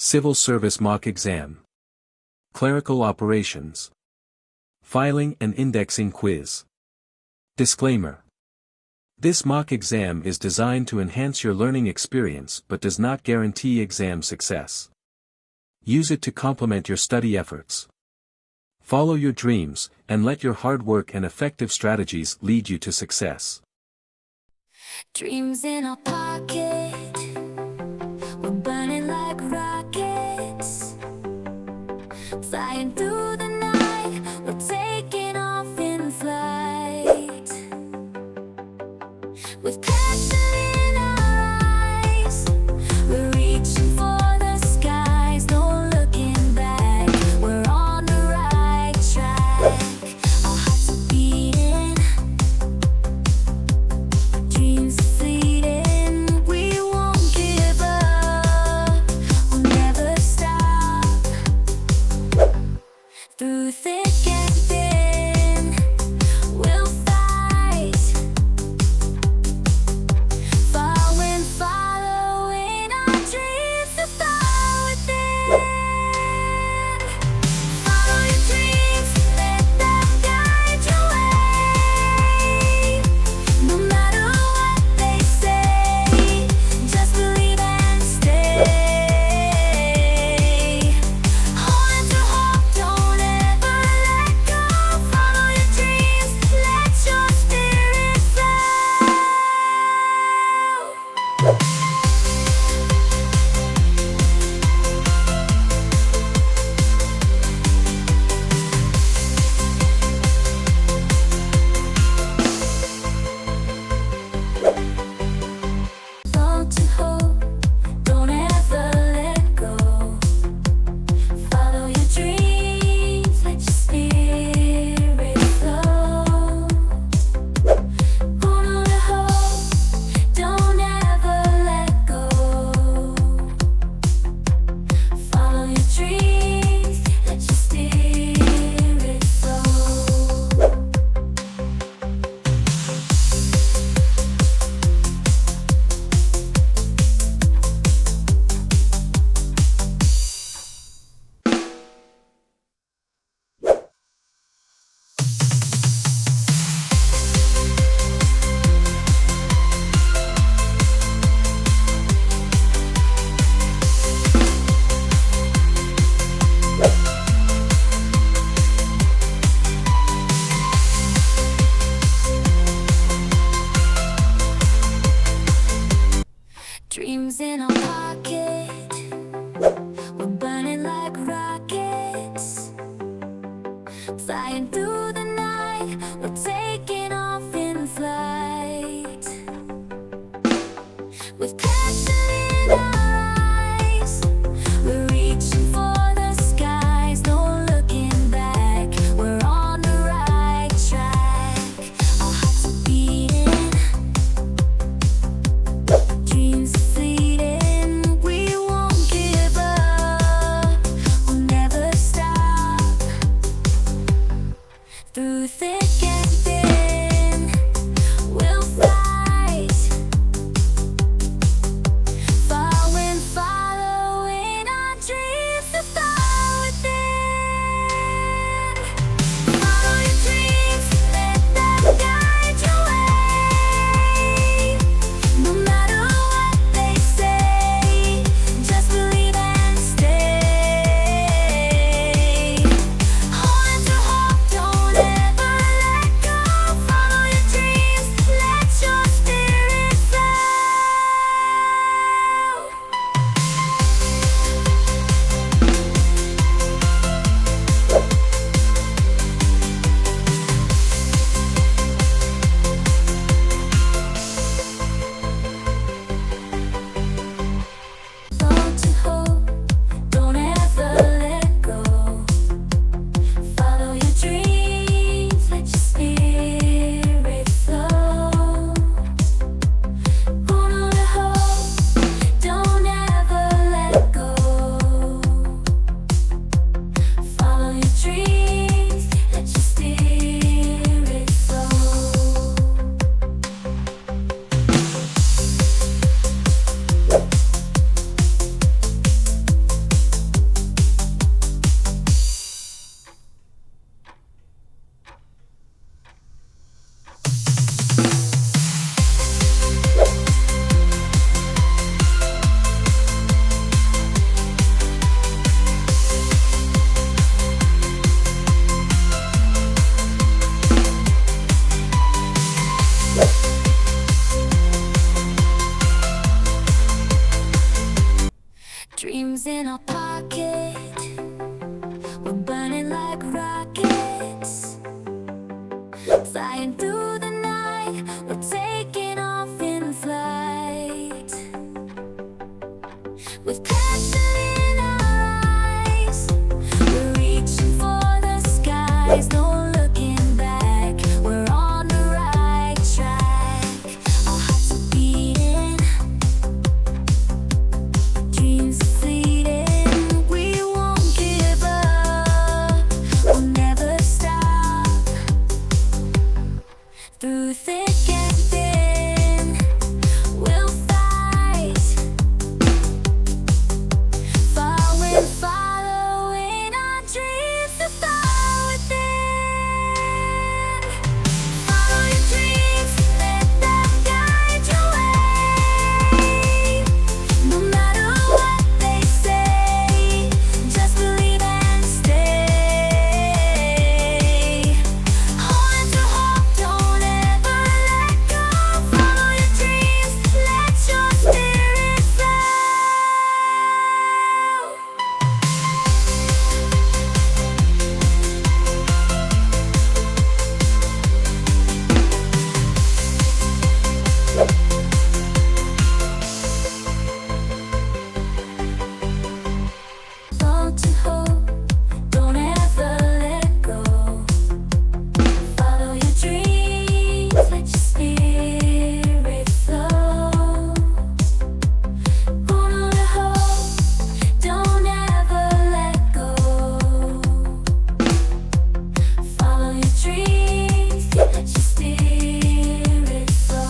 Civil Service Mock Exam. Clerical Operations. Filing and Indexing Quiz. Disclaimer. This mock exam is designed to enhance your learning experience but does not guarantee exam success. Use it to complement your study efforts. Follow your dreams, and let your hard work and effective strategies lead you to success. Dreams in our pocket, we're burning like rockets, flying through the night, we're taking off in flight, with passion in our eyes, we're reaching for the skies, no looking back, we're on the right track, our hearts are beating, dreams are fleeting, we Dreams in our pocket, we're burning like rockets, flying through the night, we're taking off in flight. With passion in our eyes, we're reaching for the skies. No looking back, we're on the right track. Our hearts are beating, dreams are fleeting. We won't give up, we'll never stop. Through thick and thin, we'll fight. Following our dreams to far within. Follow your dreams, let them guide your way. No matter what they say, just believe and stay. Hold on to hope, don't ever let go. Follow your dreams, let your spirit flow. Hold to hope, don't ever let go. Follow your dreams, let your spirit flow. Hold on to hope, don't ever let go. Follow your dreams, let your spirit flow.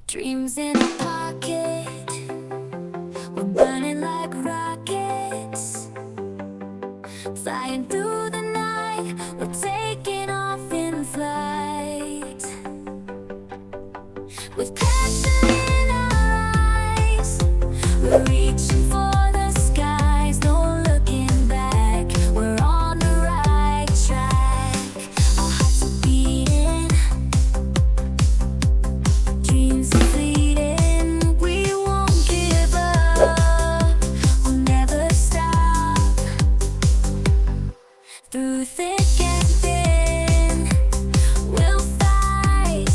Dreams in our pocket, we're burning like rockets, flying through the night, we're taking off in flight. With passion in our eyes, we're reaching for the skies. No looking back, we're on the right track. Our hearts are beating, dreams are fleeting. We won't give up, we'll never stop. Through thick and thin, we'll fight.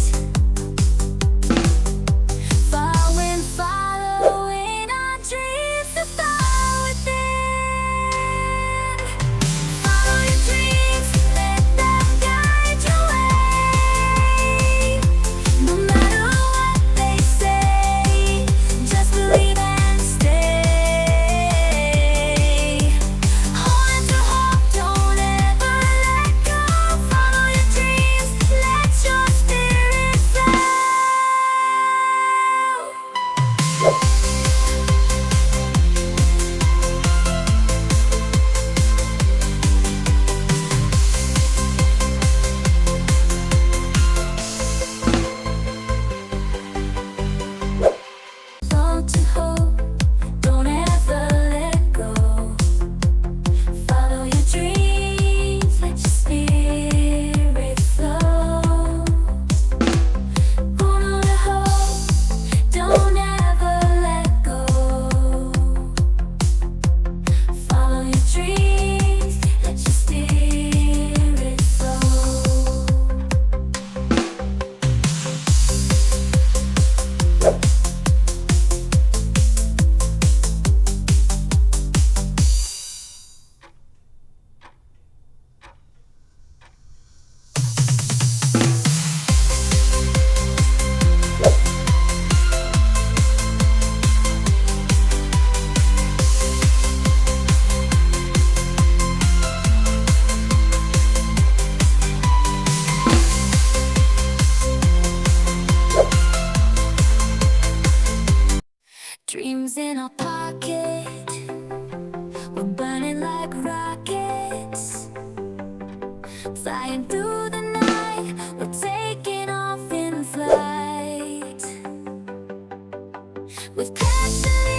with passion